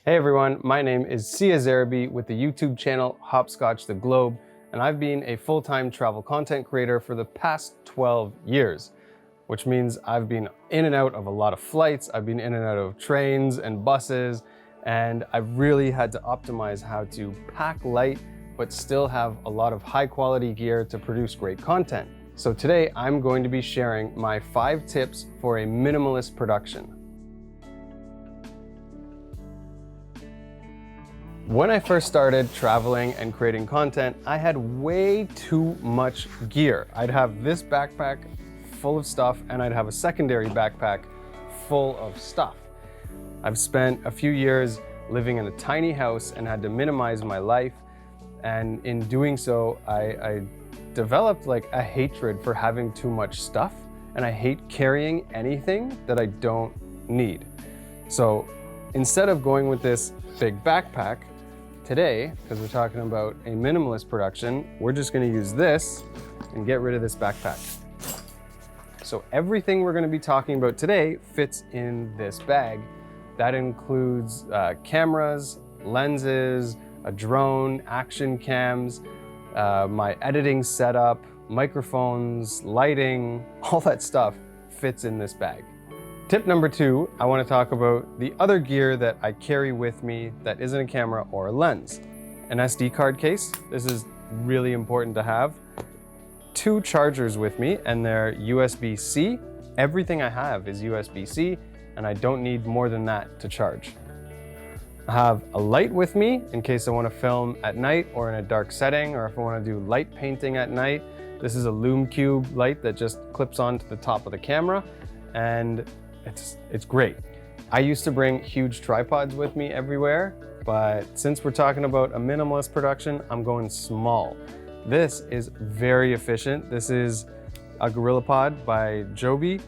Hey everyone, my name is Zarrabi with the YouTube channel Hopscotch the Globe, and I've been a full-time travel content creator for the past 12 years, which means I've been in and out of a lot of flights, I've been in and out of trains and buses, and I've really had to optimize how to pack light but still have a lot of high quality gear to produce great content. So today I'm going to be sharing my 5 tips for a minimalist production. When I first started traveling and creating content, I had way too much gear. I'd have this backpack full of stuff and I'd have a secondary backpack full of stuff. I've spent a few years living in a tiny house and had to minimize my life. And in doing so, I developed like a hatred for having too much stuff, and I hate carrying anything that I don't need. So instead of going with this big backpack, today, because we're talking about a minimalist production, we're just going to use this and get rid of this backpack. So everything we're going to be talking about today fits in this bag. That includes cameras, lenses, a drone, action cams, my editing setup, microphones, lighting, all that stuff fits in this bag. Tip number 2, I want to talk about the other gear that I carry with me that isn't a camera or a lens. An SD card case, this is really important to have. 2 chargers with me, and they're USB-C. Everything I have is USB-C, and I don't need more than that to charge. I have a light with me in case I want to film at night or in a dark setting, or if I want to do light painting at night. This is a Lume Cube light that just clips onto the top of the camera, and it's great. I used to bring huge tripods with me everywhere, but since we're talking about a minimalist production, I'm going small. This is very efficient. This is a GorillaPod by Joby,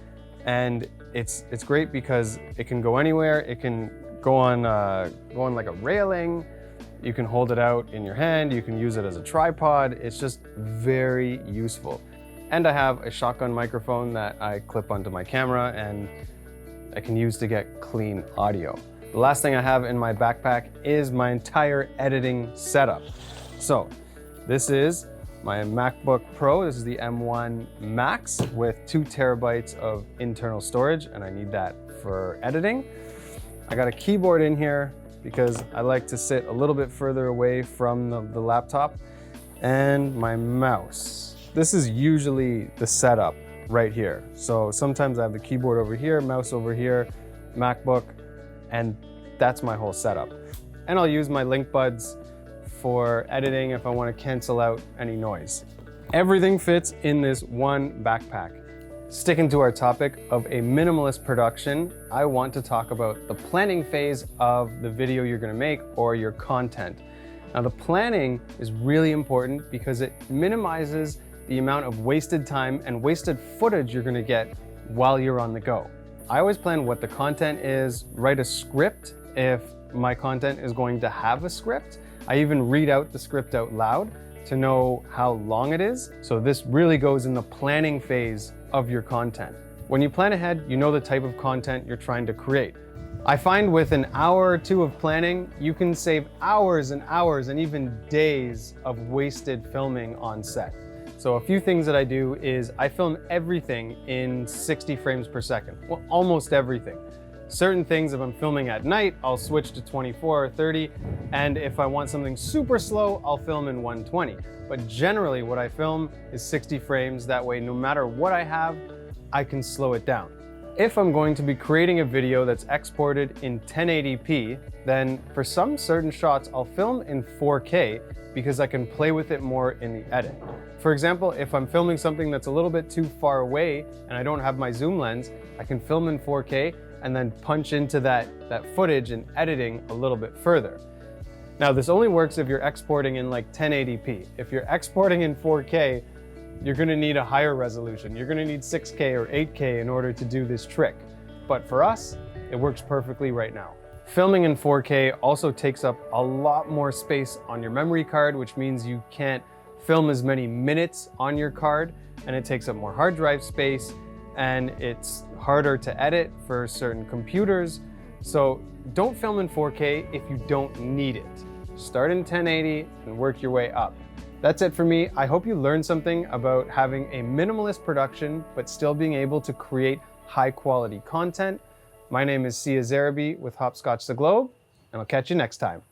and it's great because it can go anywhere. It can go on like a railing. You can hold it out in your hand. You can use it as a tripod. It's just very useful. And I have a shotgun microphone that I clip onto my camera and I can use to get clean audio. The last thing I have in my backpack is my entire editing setup. So this is my MacBook Pro. This is the M1 Max with 2 terabytes of internal storage, and I need that for editing. I got a keyboard in here because I like to sit a little bit further away from the laptop, and my mouse. This is usually the setup right here. So sometimes I have the keyboard over here, mouse over here, MacBook, and that's my whole setup. And I'll use my link buds for editing if I want to cancel out any noise. Everything fits in this one backpack. Sticking to our topic of a minimalist production, I want to talk about the planning phase of the video you're going to make or your content. Now the planning is really important because it minimizes the amount of wasted time and wasted footage you're going to get while you're on the go. I always plan what the content is, write a script if my content is going to have a script. I even read out the script out loud to know how long it is. So this really goes in the planning phase of your content. When you plan ahead, you know the type of content you're trying to create. I find with an hour or 2 of planning, you can save hours and hours and even days of wasted filming on set. So a few things that I do is I film everything in 60 frames per second. Well, almost everything. Certain things, if I'm filming at night, I'll switch to 24 or 30. And if I want something super slow, I'll film in 120. But generally what I film is 60 frames. That way, no matter what I have, I can slow it down. If I'm going to be creating a video that's exported in 1080p, then for some certain shots, I'll film in 4K because I can play with it more in the edit. For example, if I'm filming something that's a little bit too far away and I don't have my zoom lens, I can film in 4K and then punch into that footage and editing a little bit further. Now this only works if you're exporting in like 1080p. If you're exporting in 4K, you're gonna need a higher resolution. You're gonna need 6K or 8K in order to do this trick. But for us, it works perfectly right now. Filming in 4K also takes up a lot more space on your memory card, which means you can't film as many minutes on your card, and it takes up more hard drive space, and it's harder to edit for certain computers. So Don't film in 4K if you don't need it. Start in 1080 and work your way up. That's it for me. I hope you learned something about having a minimalist production, but still being able to create high quality content. My name is Zarrabi with Hopscotch the Globe, and I'll catch you next time.